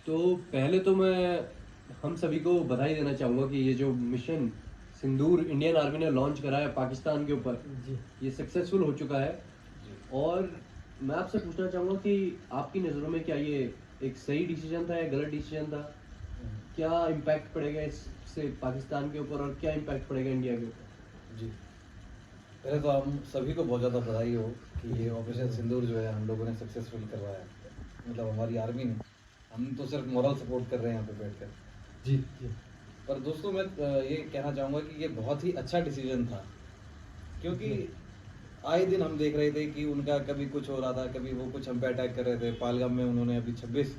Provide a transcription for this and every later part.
तो पहले तो मैं हम सभी को बधाई देना चाहूँगा कि ये जो मिशन सिंदूर इंडियन आर्मी ने लॉन्च करा है पाकिस्तान के ऊपर, जी। ये सक्सेसफुल हो चुका है। जी। और मैं आपसे पूछना चाहूँगा कि आपकी नज़रों में क्या ये एक सही डिसीजन था या गलत डिसीजन था? क्या इम्पैक्ट पड़ेगा इससे पाकिस्तान के ऊपर और क्या इम्पैक्ट पड़ेगा इंडिया के ऊपर? जी। पहले तो हम सभी को बहुत ज़्यादा बधाई हो कि ये ऑपरेशन सिंदूर जो है हम लोगों ने सक्सेसफुल करवाया है। मतलब हमारी आर्मी ने, हम तो सिर्फ मॉरल सपोर्ट कर रहे हैं यहाँ पे बैठकर। जी, जी। पर दोस्तों मैं ये कहना चाहूँगा कि ये बहुत ही अच्छा डिसीजन था, क्योंकि आए दिन हम देख रहे थे कि उनका कभी कुछ हो रहा था, कभी वो कुछ हम पे अटैक कर रहे थे। पहलगाम में उन्होंने अभी 26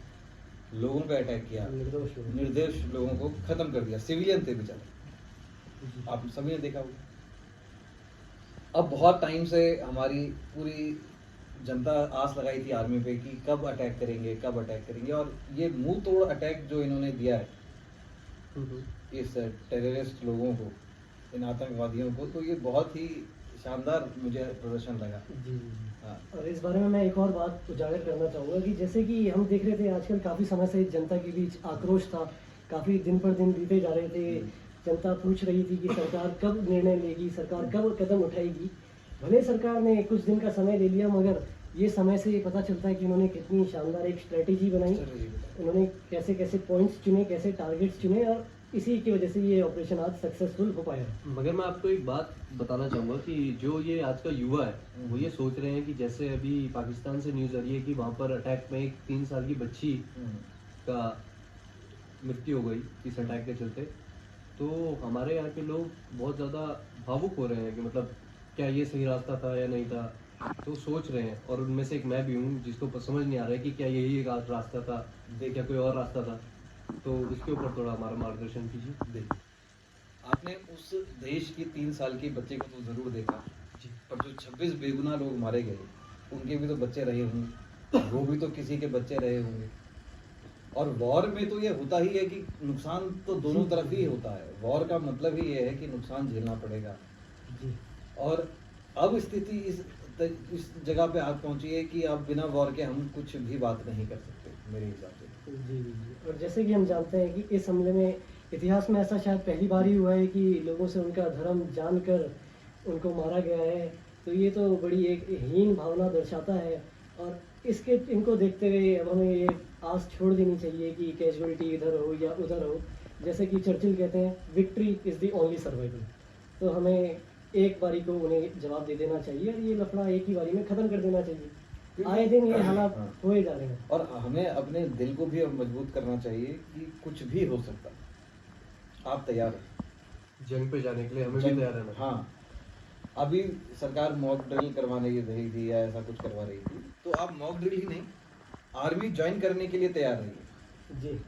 लोगों पे अटैक किया, निर्दोष लोगों को ख़त्म कर दिया, सिविलियन थे बेचारे, आप सभी ने देखा होगा। अब बहुत टाइम से हमारी पूरी जनता आस लगाई थी आर्मी पे कि कब अटैक करेंगे, और ये मुंह तोड़ अटैक जो इन्होंने दिया है इस टेररिस्ट लोगों को, इन आतंकवादियों को, तो ये बहुत ही शानदार मुझे प्रदर्शन लगा। जी। हाँ। और इस बारे में मैं एक और बात उजागर करना चाहूँगा कि जैसे कि हम देख रहे थे आजकल काफ़ी समय से जनता के बीच आक्रोश था, काफ़ी दिन पर दिन बीते जा रहे थे। जनता पूछ रही थी कि सरकार कब निर्णय लेगी, सरकार कब कदम उठाएगी। भले सरकार ने कुछ दिन का समय ले लिया, मगर ये समय से पता चलता है कि उन्होंने कितनी शानदार एक स्ट्रेटेजी बनाई, उन्होंने कैसे कैसे पॉइंट्स चुने, कैसे टारगेट्स चुने, और इसी की वजह से ये ऑपरेशन आज सक्सेसफुल हो पाया है। मगर मैं आपको एक बात बताना चाहूँगा कि जो ये आज का युवा है वो ये सोच रहे हैं कि जैसे अभी पाकिस्तान से न्यूज़ आ रही है कि वहाँ पर अटैक में एक 3 साल की बच्ची का मृत्यु हो गई इस अटैक के चलते। तो हमारे यहाँ के लोग बहुत ज़्यादा भावुक हो रहे हैं कि मतलब क्या ये सही रास्ता था या नहीं था, तो सोच रहे हैं। और उनमें से एक मैं भी हूँ जिसको समझ नहीं आ रहा है कि क्या यही एक रास्ता था, क्या कोई और रास्ता था। तो इसके ऊपर थोड़ा हमारा मार्गदर्शन कीजिए। देखिए, आपने उस देश की 3 साल की बच्चे को तो ज़रूर देखा, पर जो 26 बेगुनाह लोग मारे गए, उनके भी तो बच्चे रहे होंगे, वो भी तो किसी के बच्चे रहे होंगे। और वॉर में तो ये होता ही है कि नुकसान तो दोनों तरफ ही होता है। वॉर का मतलब ही ये है कि नुकसान झेलना पड़ेगा। और अब स्थिति इस जगह पे आज पहुंची है कि अब बिना वॉर के हम कुछ भी बात नहीं कर सकते, मेरे हिसाब से। जी, जी। और जैसे कि हम जानते हैं कि इस हमले में इतिहास में ऐसा शायद पहली बार ही हुआ है कि लोगों से उनका धर्म जानकर उनको मारा गया है। तो ये तो बड़ी एक हीन भावना दर्शाता है, और इसके इनको देखते हुए अब हमें ये आस छोड़ देनी चाहिए कि कैजुअलिटी इधर हो या उधर हो। जैसे कि चर्चिल कहते हैं, victory is the only survival. तो हमें एक बारी को उन्हें जवाब दे देना चाहिए और ये लफड़ा एक ही बारी में ख़त्म कर देना चाहिए। आए दिन ये हालात होए जा रहे हैं। और हमें अपने दिल को भी अब मजबूत करना चाहिए कि कुछ भी हो सकता है। आप तैयार हैं जंग पे जाने के लिए? हमें भी तैयार रहना। हाँ, अभी सरकार मॉक ड्रिल करवाने की रही थी या ऐसा कुछ करवा रही थी, तो आप मॉक ड्रिल ही नहीं, आर्मी ज्वाइन करने के लिए तैयार रहिए। जी।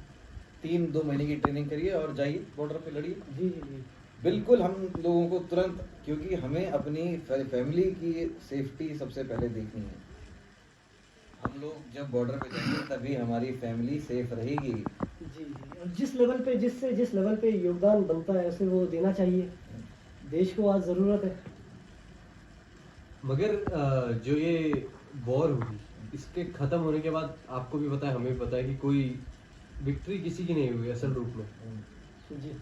3-2 महीने की ट्रेनिंग करिए और जाइए बॉर्डर पे लड़िए। जी, जी, जी। बिल्कुल हम लोगों को तुरंत, क्योंकि हमें अपनी फैमिली की सेफ्टी सबसे पहले देखनी है। हम लोग जब बॉर्डर पे जाएंगे तभी हमारी फैमिली सेफ रहेगी। जी, जी। और जिस लेवल पे योगदान बनता है उसे वो देना चाहिए। देश को आज ज़रूरत है। मगर जो ये वॉर हुई, इसके ख़त्म होने के बाद आपको भी पता है, हमें भी पता है कि कोई विक्ट्री किसी की नहीं हुई असल रूप में। जी।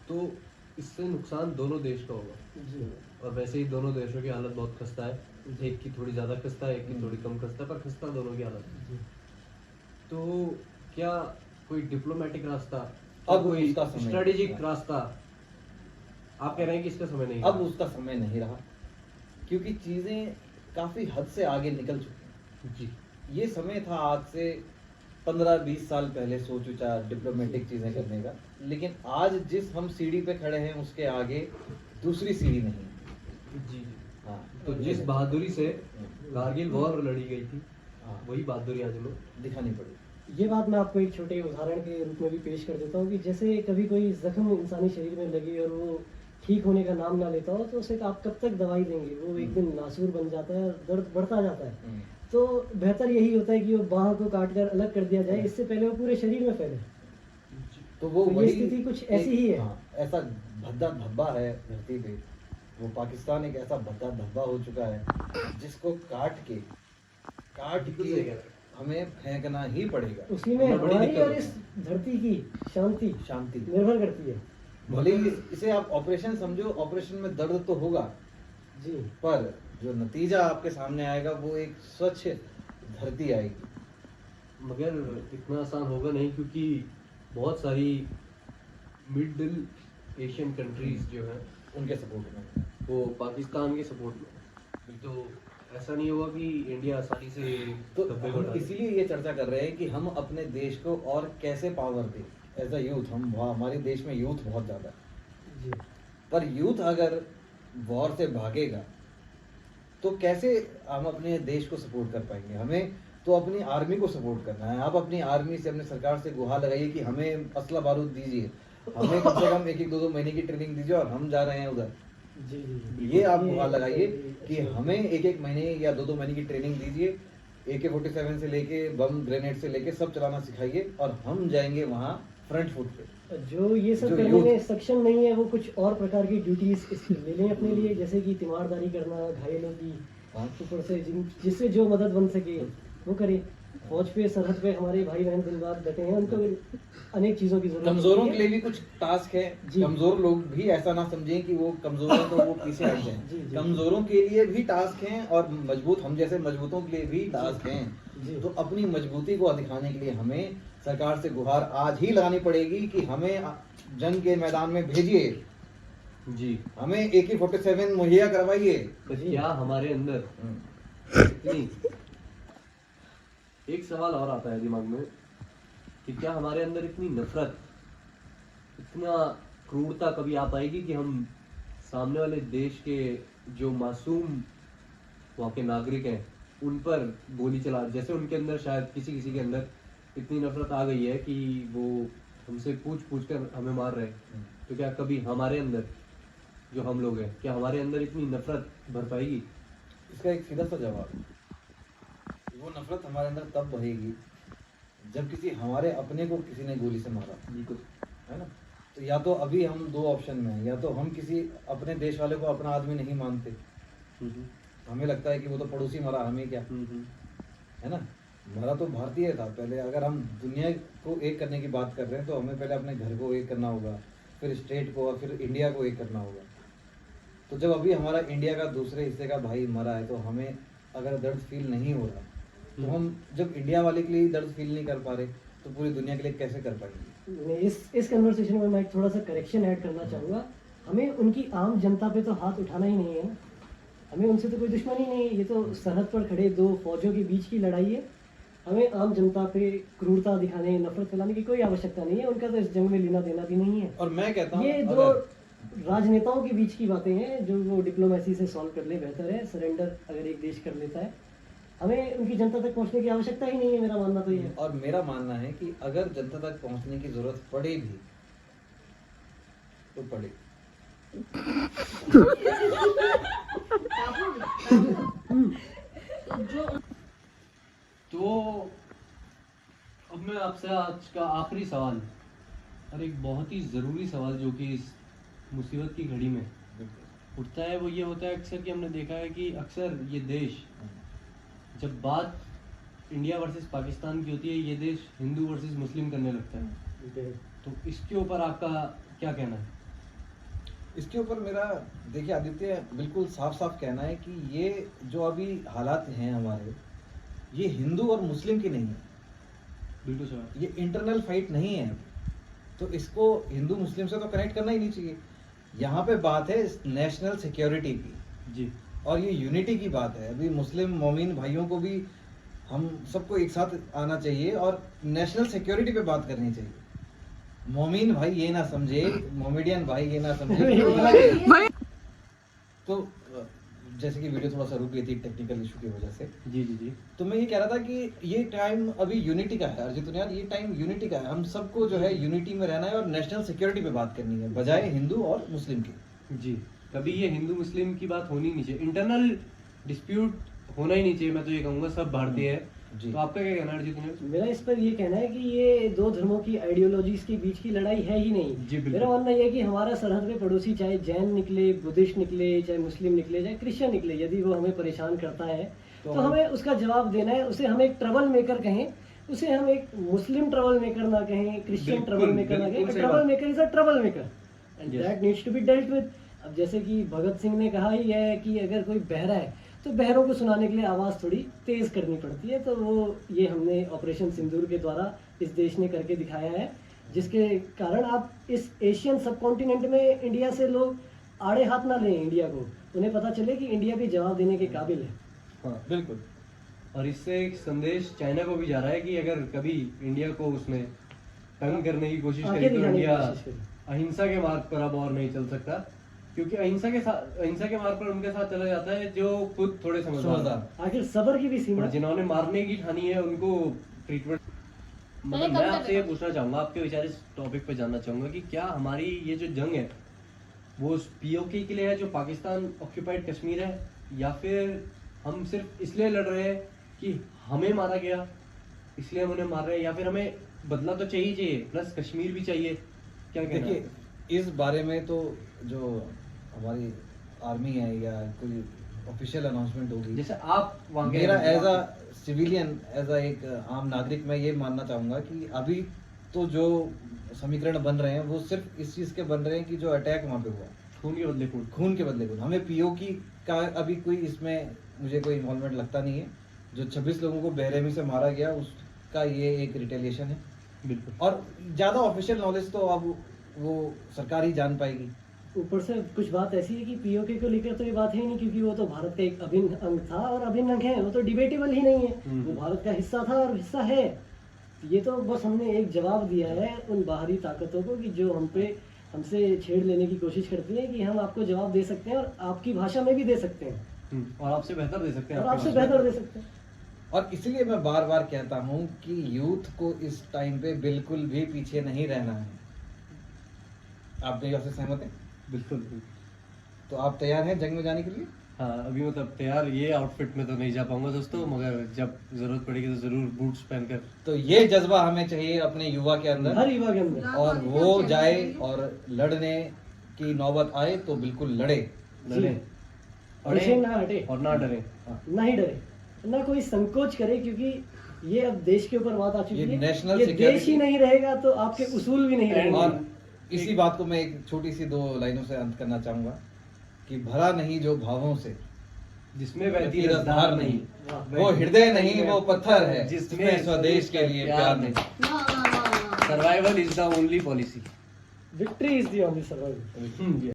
तो इससे नुकसान दोनों देश का होगा। जी। और वैसे ही दोनों देशों की हालत बहुत खस्ता है, एक की थोड़ी ज़्यादा खस्ता है, एक की थोड़ी कम खस्ता है, पर खस्ता दोनों की हालत है। जी। तो क्या कोई डिप्लोमेटिक रास्ता, अब कोई उसका समय स्ट्रेटेजिक नहीं रास्ता, आप कह रहे हैं कि इसका समय नहीं अब है? उसका समय नहीं रहा, क्योंकि चीज़ें काफ़ी हद से आगे निकल चुकी हैं। जी। ये समय था आज से 15-20 साल पहले सोच विचार डिप्लोमेटिक चीज़ें करने का, लेकिन आज जिस हम सीढ़ी पे खड़े हैं उसके आगे दूसरी सीढ़ी नहीं है। जी। हाँ, तो जिस बहादुरी से कारगिल वॉर लड़ी गई थी, हाँ, वही बहादुरी आज हमें दिखानी पड़ी। ये बात मैं आपको एक छोटे उदाहरण के रूप में भी पेश कर देता हूँ कि जैसे कभी कोई ज़ख्म इंसानी शरीर में लगे और वो ठीक होने का नाम ना लेता हो, तो उसे आप कब तक दवाई देंगे? वो एक दिन नासूर बन जाता है और दर्द बढ़ता जाता है। तो बेहतर यही होता है कि वो बाह को काट कर अलग कर दिया जाए, इससे पहले वो पूरे शरीर में फैले। तो वो ये स्थिति कुछ ऐसी ही है। हाँ, ऐसा भद्दा धब्बा है धरती पे। वो पाकिस्तान एक ऐसा भद्दा धब्बा हो चुका है जिसको काट के हमें फेंकना ही पड़ेगा। उसी में बड़ी हमारी दिक्कत और होती इस धरती की शांति शांति निर्भर करती है। भले ही इसे आप ऑपरेशन समझो, ऑपरेशन में दर्द तो होगा, जी पर जो नतीजा आपके सामने आएगा वो एक स्वच्छ धरती आएगी। मगर इतना आसान होगा नहीं, क्योंकि बहुत सारी मिडिल एशियन कंट्रीज जो हैं उनके सपोर्ट में वो पाकिस्तान के सपोर्ट में, तो ऐसा नहीं होगा कि इंडिया आसानी से तो धब्बे को हम डाले। इसीलिए ये चर्चा कर रहे हैं कि हम अपने देश को और कैसे पावर दें एज अ यूथ। हमारे देश में यूथ बहुत ज़्यादा है, जी पर यूथ अगर वॉर से भागेगा तो कैसे हम अपने देश को सपोर्ट कर पाएंगे? हमें तो अपनी आर्मी को सपोर्ट करना है। आप अपनी आर्मी से, अपने सरकार से गुहार लगाइए कि हमें असला बारूद दीजिए, हमें कम से कम 1-1, 2-2 महीने की ट्रेनिंग दीजिए और हम जा रहे हैं उधर। जी जी ये आप गुहार लगाइए कि हमें 1-1 महीने या 2-2 महीने की ट्रेनिंग दीजिए, AK-47 से लेके बम ग्रेनेड से लेके सब चलाना सिखाइए और हम जाएंगे वहाँ फ्रंट फुट पे। जो ये सब जो करने youth- में सक्षम नहीं है वो कुछ और प्रकार की ड्यूटीज ले लें अपने लिए, जैसे कि तीमारदारी करना घायलों की, हाँ। ऊपर से जिससे जो मदद बन सके वो करें। फौज पे, सरहद पे हमारे भाई बहन दिन रात डटे हैं, उनको अनेक चीजों की जरूरत कमजोरों होती के है। लिए भी कुछ टास्क है। जी। कमजोर लोग भी ऐसा ना समझें कि वो कमजोर हैं तो वो पीछे हट जी, जाएं। जी। कमजोरों के लिए भी टास्क हैं और मजबूत हम जैसे मजबूतों के लिए भी टास्क जी। हैं। तो अपनी मजबूती को दिखाने के लिए हमें सरकार से गुहार आज ही लगानी पड़ेगी कि हमें जंग के मैदान में भेजिए, जी, हमें AK-47 मुहैया करवाइए। पर जी। क्या हमारे अंदर इतनी, एक सवाल और आता है दिमाग में कि क्या हमारे अंदर इतनी नफरत, इतना क्रूरता कभी आ पाएगी कि हम सामने वाले देश के जो मासूम वहाँ के नागरिक हैं उन पर गोली चला, जैसे उनके अंदर शायद किसी किसी के अंदर इतनी नफरत आ गई है कि वो हमसे पूछ पूछ कर हमें मार रहे हैं, तो क्या कभी हमारे अंदर जो हम लोग हैं, क्या हमारे अंदर इतनी नफरत भर पाएगी? इसका एक सीधा सा जवाब, वो नफरत हमारे अंदर तब बढ़ेगी जब किसी हमारे अपने को किसी ने गोली से मारा, बिल्कुल। है ना? तो या तो अभी हम 2 ऑप्शन में हैं, या तो हम किसी अपने देश वाले को अपना आदमी नहीं मानते, हमें लगता है कि वो तो पड़ोसी मरा, हमें क्या, है ना? मरा तो भारतीय था पहले। अगर हम दुनिया को एक करने की बात कर रहे हैं तो हमें पहले अपने घर को एक करना होगा, फिर स्टेट को और फिर इंडिया को एक करना होगा। तो जब अभी हमारा इंडिया का दूसरे हिस्से का भाई मरा है तो हमें अगर दर्द फील नहीं हो रहा, तो हम जब इंडिया वाले के लिए दर्द फील नहीं कर पा रहे तो पूरी दुनिया के लिए कैसे कर पाएंगे? मैं इस कन्वर्सेशन में मैं एक थोड़ा सा करेक्शन ऐड करना चाहूँगा। हमें उनकी आम जनता पे तो हाथ उठाना ही नहीं है ना, हमें उनसे तो कोई दुश्मनी नहीं है। ये तो सरहद पर खड़े 2 फौजों के बीच की लड़ाई है। हमें आम जनता पे क्रूरता दिखाने, नफरत फैलाने की कोई आवश्यकता नहीं है। उनका तो इस जंग में लेना देना भी नहीं है। और मैं कहता हूँ ये 2 राजनेताओं के बीच की बातें हैं जो वो डिप्लोमेसी से सॉल्व कर ले, बेहतर है। सरेंडर अगर एक देश कर लेता है, हमें उनकी जनता तक पहुंचने की आवश्यकता ही नहीं है। मेरा मानना तो ये है। और मेरा मानना है कि अगर जनता तक पहुंचने की जरूरत पड़े भी तो पड़े। तो अब मैं आपसे आज का आखिरी सवाल, और एक बहुत ही ज़रूरी सवाल जो कि इस मुसीबत की घड़ी में उठता है, वो ये होता है अक्सर कि हमने देखा है कि अक्सर ये देश, जब बात इंडिया वर्सेस पाकिस्तान की होती है, ये देश हिंदू वर्सेस मुस्लिम करने लगता है। तो इसके ऊपर आपका क्या कहना है? इसके ऊपर मेरा, देखिए आदित्य, बिल्कुल साफ साफ कहना है कि ये जो अभी हालात हैं हमारे, ये हिंदू और मुस्लिम की नहीं है, बिल्कुल सवाल। ये इंटरनल फाइट नहीं है। तो इसको हिंदू मुस्लिम से तो कनेक्ट करना ही नहीं चाहिए। यहाँ पे बात है नेशनल सिक्योरिटी की जी, और ये यूनिटी की बात है। अभी मुस्लिम मोमिन भाइयों को भी हम सबको एक साथ आना चाहिए और नेशनल सिक्योरिटी पे बात करनी चाहिए। मोमिन भाई ये ना समझे, मोमेडियन भाई ये ना समझे तो जैसे कि वीडियो थोड़ा सा रुक गई थी टेक्निकल इशू की वजह से। जी जी जी। तो मैं ये कह रहा था कि ये टाइम अभी यूनिटी का है अर्जित यार, ये टाइम यूनिटी का है। हम सबको जो है यूनिटी में रहना है और नेशनल सिक्योरिटी पे बात करनी है, बजाय हिंदू और मुस्लिम की। जी, कभी ये हिंदू मुस्लिम की बात होनी नहीं चाहिए, इंटरनल डिस्प्यूट होना ही नहीं चाहिए। मैं तो ये कहूँगा सब भारतीय है। जी। तो आपका क्या कहना है अर्जित? मेरा इस पर ये कहना है कि ये 2 धर्मों की आइडियोलॉजीज के बीच की लड़ाई है ही नहीं। जी, बिल्कुल। मेरा मानना ये है कि हमारा सरहद में पड़ोसी चाहे जैन निकले, बुद्धिस्ट निकले, चाहे मुस्लिम निकले, चाहे क्रिश्चियन निकले, यदि वो हमें परेशान करता है तो हमें उसका जवाब देना है। उसे हम एक ट्रबल मेकर कहें, उसे हम एक मुस्लिम ट्रबल मेकर ना कहें, क्रिश्चियन बिल्कुल, ट्रबल मेकर ना बिल्कुल कहें। सही ट्रबल बात। Maker is a trouble maker and Yes. That needs to be dealt with. अब जैसे कि भगत सिंह ने कहा ही है कि अगर कोई बहरा है तो बहरों को सुनाने के लिए आवाज़ थोड़ी तेज करनी पड़ती है। तो वो ये हमने ऑपरेशन सिंदूर के द्वारा इस देश ने करके दिखाया है, जिसके कारण आप इस एशियन सब कॉन्टिनेंट में इंडिया से लोग आड़े हाथ ना लें इंडिया को, उन्हें पता चले कि इंडिया भी जवाब देने के काबिल है। हाँ, बिल्कुल। और इससे एक संदेश चाइना को भी जा रहा है कि अगर कभी इंडिया को उसने तंग करने की कोशिश आगे करी तो दिखाने की इंडिया कोशिश करी। अहिंसा के मार्ग पर अब और नहीं चल सकता, क्योंकि अहिंसा के मार्ग पर उनके साथ चला जाता है जो खुद थोड़े समझदार समझदार। आखिर सबर की भी सीमा और जिन्होंने मारने की ठानी है उनको ट्रीटमेंट। मतलब मैं आपसे ये पूछना चाहूंगा, आपके विचार इस टॉपिक पे जानना चाहूंगा कि क्या हमारी ये जो जंग है वो पीओके के लिए है जो पाकिस्तान ऑक्यूपाइड कश्मीर है, या फिर हम सिर्फ इसलिए लड़ रहे हैं कि हमें मारा गया इसलिए हम उन्हें मार रहे हैं, या फिर हमें बदला तो चाहिए प्लस कश्मीर भी चाहिए? क्या कहना है? देखिए, इस बारे में तो जो हमारी आर्मी है या कोई ऑफिशियल अनाउंसमेंट होगी, जैसे आप वहाँ गए मेरा हैं, as a civilian, as a एक आम नागरिक मैं ये मानना चाहूंगा कि अभी तो जो समीकरण बन रहे हैं वो सिर्फ इस चीज के बन रहे हैं कि जो अटैक वहां पे हुआ, खून के बदले खून। खून के बदले खून, हमें पीओकी का अभी कोई इसमें मुझे कोई इन्वॉल्वमेंट लगता नहीं है। जो 26 लोगों को बेरहमी से मारा गया उसका ये एक रिटेलिएशन है, बिल्कुल। और ज्यादा ऑफिशियल नॉलेज तो अब वो सरकार ही जान पाएगी। ऊपर से कुछ बात ऐसी है कि पीओके को लेकर तो ये बात है ही नहीं, क्योंकि वो तो भारत का एक अभिन्न अंग था और अभिन्न अंग है, वो तो डिबेटेबल ही नहीं है। वो भारत का हिस्सा था और हिस्सा है। ये तो बस हमने एक जवाब दिया है उन बाहरी ताकतों को कि जो हमसे छेड़ लेने की कोशिश करती है, कि हम आपको जवाब दे सकते हैं और आपकी भाषा में भी दे सकते हैं और आपसे बेहतर दे सकते हैं, और आपके आपसे भाषा में। बेहतर दे सकते हैं। और इसलिए मैं बार बार कहता हूं कि यूथ को इस टाइम पे बिल्कुल भी पीछे नहीं रहना है। आप मेरी बात से सहमत हैं? बिल्कुल बिल्कुल। तो आप तैयार हैं जंग में जाने के लिए? हाँ, अभी मतलब तैयार ये आउटफिट में तो नहीं जा पाऊंगा दोस्तों, मगर जब जरूरत पड़ेगी तो जरूर बूट्स पहनकर। तो ये जज्बा हमें चाहिए अपने युवा के अंदर, हर युवा के अंदर। और वो जाए और लड़ने की नौबत आए तो बिल्कुल लड़े। लड़े पीछे ना हटे और ना डरे। ना ही डरे, ना कोई संकोच करे, क्योंकि ये अब देश के ऊपर बात आ चुकी ये है। national ये security- देश ही नहीं रहेगा तो आपके उसूल भी नहीं रहेंगे। और इसी बात को मैं एक छोटी सी 2 लाइनों से अंत करना चाहूंगा कि भरा नहीं जो भावों से, जिसमें वैसी रसधार रसधार नहीं, नहीं, वो हृदय नहीं वो पत्थर है जिसमें स्वदेश के लिए प्यार नहीं। Survival is the only policy. Victory is the only survival.